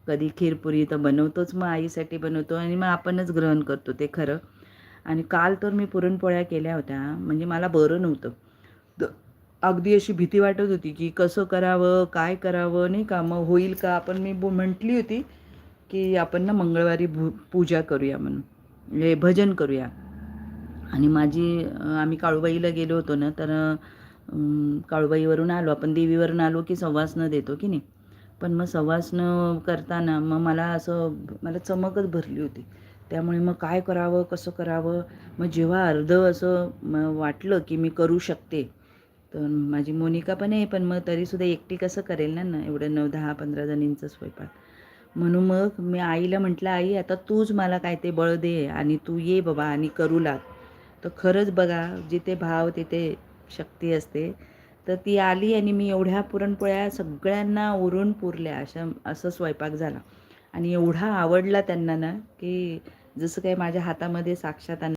कधी खीरपुरी तर बनवतोच, मग आईसाठी बनवतो आणि मग आपणच ग्रहण करतो ते खरं. आणि काल तर मी पुरणपोळ्या केल्या होत्या, म्हणजे मला बरं नव्हतं. तर अगदी अशी भीती वाटत होती, की कसं करावं, काय करावं नाही का, मग होईल का? आपण मी म्हटली होती, की आपण ना मंगळवारी पूजा करूया म्हणून, म्हणजे भजन करूया. आणि आम्ही काळूबाईला गेलो होतो ना, तर काळूबाईवरून आलो आपण, देवीवरून आलो की सवासनं देतो की नाही. पण मग सवासनं करताना मग मला चमकच भरली होती. त्यामुळे मग काय करावं, कसं करावं? मग जेव्हा अर्धं असं वाटलं की मी करू शकते, तर माझी मोनिका पण आहे, पण मग तरीसुद्धा एकटी कसं करेल ना एवढं 9, 10, 15 जणींचं स्वयंपाक. म्हणून मग मी आईला म्हटलं, "आई आता तूच मला काय ते बळ दे आणि तू ये बाबा आणि करू लाग." तर खरंच बघा, जिथे भाव तिथे शक्ती असते. तर ती आली आणि मी एवढ्या पुरणपोळ्या सगळ्यांना उरून पुरल्या, असं स्वयंपाक झाला. आणि एवढा आवडला त्यांना ना, की जसं काही माझ्या हातामध्ये साक्षात